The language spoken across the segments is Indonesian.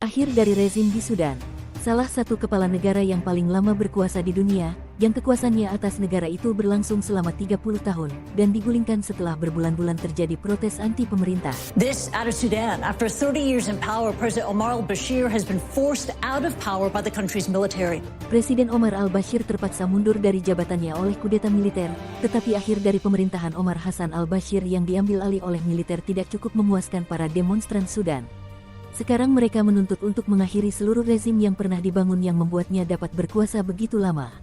Akhir dari rezim di Sudan, salah satu kepala negara yang paling lama berkuasa di dunia, yang kekuasaannya atas negara itu berlangsung selama 30 tahun, dan digulingkan setelah berbulan-bulan terjadi protes anti-pemerintah. This out of Sudan. After 30 years in power, President Omar al-Bashir has been forced out of power by the country's military. Presiden Omar al-Bashir terpaksa mundur dari jabatannya oleh kudeta militer, tetapi akhir dari pemerintahan Omar Hassan al-Bashir yang diambil alih oleh militer tidak cukup memuaskan para demonstran Sudan. Sekarang mereka menuntut untuk mengakhiri seluruh rezim yang pernah dibangun yang membuatnya dapat berkuasa begitu lama.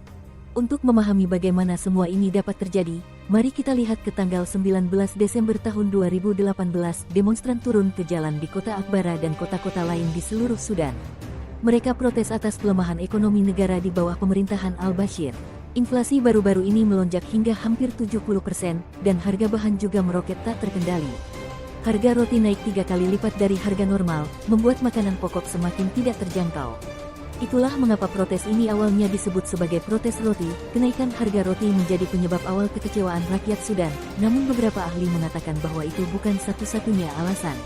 Untuk memahami bagaimana semua ini dapat terjadi, mari kita lihat ke tanggal 19 Desember tahun 2018, demonstran turun ke jalan di kota Akbara dan kota-kota lain di seluruh Sudan. Mereka protes atas pelemahan ekonomi negara di bawah pemerintahan al-Bashir. Inflasi baru-baru ini melonjak hingga hampir 70%, dan harga bahan juga meroket tak terkendali. Harga roti naik 3 kali lipat dari harga normal, membuat makanan pokok semakin tidak terjangkau. Itulah mengapa protes ini awalnya disebut sebagai protes roti. Kenaikan harga roti menjadi penyebab awal kekecewaan rakyat Sudan, namun beberapa ahli mengatakan bahwa itu bukan satu-satunya alasan.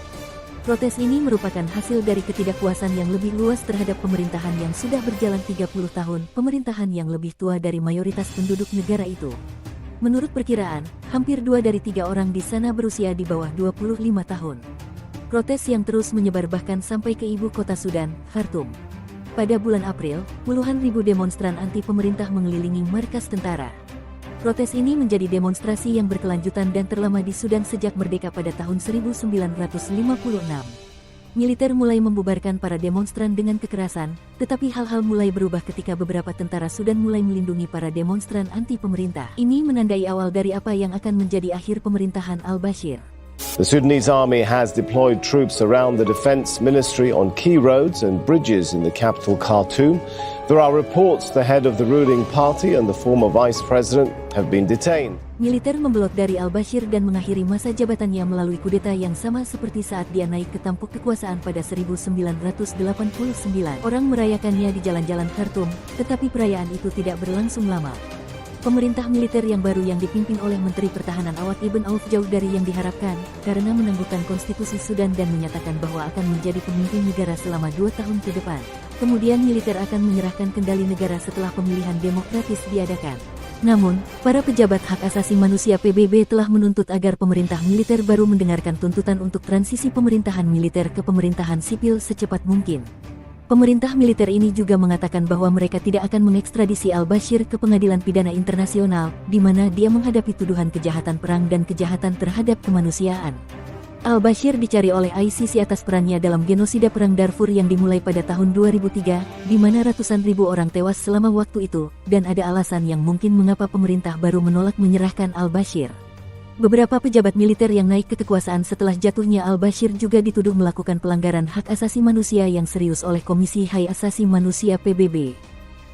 Protes ini merupakan hasil dari ketidakpuasan yang lebih luas terhadap pemerintahan yang sudah berjalan 30 tahun, pemerintahan yang lebih tua dari mayoritas penduduk negara itu. Menurut perkiraan, hampir 2 dari 3 orang di sana berusia di bawah 25 tahun. Protes yang terus menyebar bahkan sampai ke ibu kota Sudan, Khartoum. Pada bulan April, puluhan ribu demonstran anti-pemerintah mengelilingi markas tentara. Protes ini menjadi demonstrasi yang berkelanjutan dan terlama di Sudan sejak merdeka pada tahun 1956. Militer mulai membubarkan para demonstran dengan kekerasan, tetapi hal-hal mulai berubah ketika beberapa tentara Sudan mulai melindungi para demonstran anti-pemerintah. Ini menandai awal dari apa yang akan menjadi akhir pemerintahan al-Bashir. The Sudanese army has deployed troops around the defense ministry on key roads and bridges in the capital Khartoum. There are reports the head of the ruling party and the former vice president have been detained. Militer membelot dari al-Bashir dan mengakhiri masa jabatannya melalui kudeta yang sama seperti saat dia naik ke tampuk kekuasaan pada 1989. Orang merayakannya di jalan-jalan Khartoum, tetapi perayaan itu tidak berlangsung lama. Pemerintah militer yang baru yang dipimpin oleh Menteri Pertahanan Awad Ibn Auf jauh dari yang diharapkan, karena menangguhkan konstitusi Sudan dan menyatakan bahwa akan menjadi pemimpin negara selama 2 tahun ke depan. Kemudian militer akan menyerahkan kendali negara setelah pemilihan demokratis diadakan. Namun, para pejabat hak asasi manusia PBB telah menuntut agar pemerintah militer baru mendengarkan tuntutan untuk transisi pemerintahan militer ke pemerintahan sipil secepat mungkin. Pemerintah militer ini juga mengatakan bahwa mereka tidak akan mengekstradisi al-Bashir ke Pengadilan Pidana Internasional, di mana dia menghadapi tuduhan kejahatan perang dan kejahatan terhadap kemanusiaan. Al-Bashir dicari oleh ICC atas perannya dalam genosida perang Darfur yang dimulai pada tahun 2003, di mana ratusan ribu orang tewas selama waktu itu, dan ada alasan yang mungkin mengapa pemerintah baru menolak menyerahkan al-Bashir. Beberapa pejabat militer yang naik ke kekuasaan setelah jatuhnya al-Bashir juga dituduh melakukan pelanggaran hak asasi manusia yang serius oleh Komisi Hak Asasi Manusia PBB.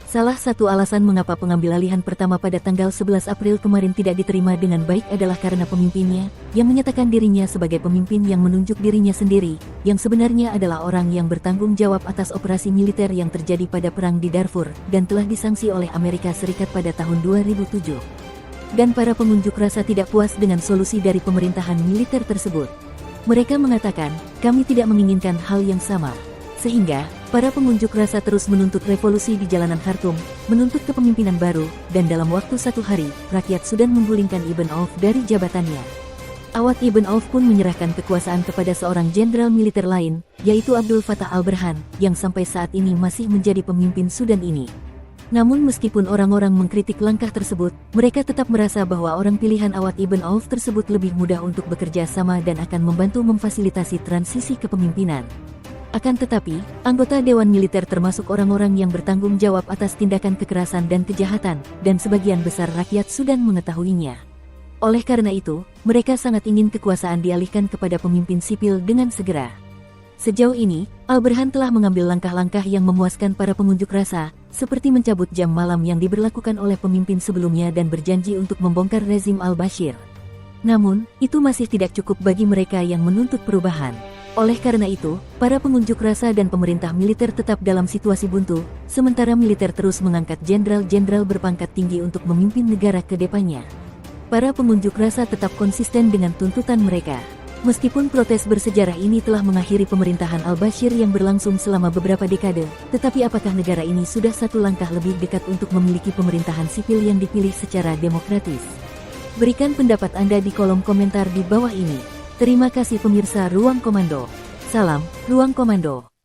Salah satu alasan mengapa pengambil alihan pertama pada tanggal 11 April kemarin tidak diterima dengan baik adalah karena pemimpinnya, yang menyatakan dirinya sebagai pemimpin yang menunjuk dirinya sendiri, yang sebenarnya adalah orang yang bertanggung jawab atas operasi militer yang terjadi pada perang di Darfur, dan telah disanksi oleh Amerika Serikat pada tahun 2007. Dan para pengunjuk rasa tidak puas dengan solusi dari pemerintahan militer tersebut. Mereka mengatakan, kami tidak menginginkan hal yang sama. Sehingga, para pengunjuk rasa terus menuntut revolusi di jalanan Khartoum, menuntut kepemimpinan baru, dan dalam waktu 1 hari, rakyat Sudan menggulingkan Ibn Auf dari jabatannya. Awad Ibn Auf pun menyerahkan kekuasaan kepada seorang jenderal militer lain, yaitu Abdul Fattah al-Burhan, yang sampai saat ini masih menjadi pemimpin Sudan ini. Namun meskipun orang-orang mengkritik langkah tersebut, mereka tetap merasa bahwa orang pilihan Awad Ibn Auf tersebut lebih mudah untuk bekerja sama dan akan membantu memfasilitasi transisi kepemimpinan. Akan tetapi, anggota Dewan Militer termasuk orang-orang yang bertanggung jawab atas tindakan kekerasan dan kejahatan, dan sebagian besar rakyat Sudan mengetahuinya. Oleh karena itu, mereka sangat ingin kekuasaan dialihkan kepada pemimpin sipil dengan segera. Sejauh ini, al-Burhan telah mengambil langkah-langkah yang memuaskan para pengunjuk rasa, seperti mencabut jam malam yang diberlakukan oleh pemimpin sebelumnya dan berjanji untuk membongkar rezim al-Bashir. Namun, itu masih tidak cukup bagi mereka yang menuntut perubahan. Oleh karena itu, para pengunjuk rasa dan pemerintah militer tetap dalam situasi buntu, sementara militer terus mengangkat jenderal-jenderal berpangkat tinggi untuk memimpin negara ke depannya. Para pengunjuk rasa tetap konsisten dengan tuntutan mereka. Meskipun protes bersejarah ini telah mengakhiri pemerintahan al-Bashir yang berlangsung selama beberapa dekade, tetapi apakah negara ini sudah satu langkah lebih dekat untuk memiliki pemerintahan sipil yang dipilih secara demokratis? Berikan pendapat Anda di kolom komentar di bawah ini. Terima kasih pemirsa Ruang Komando. Salam, Ruang Komando.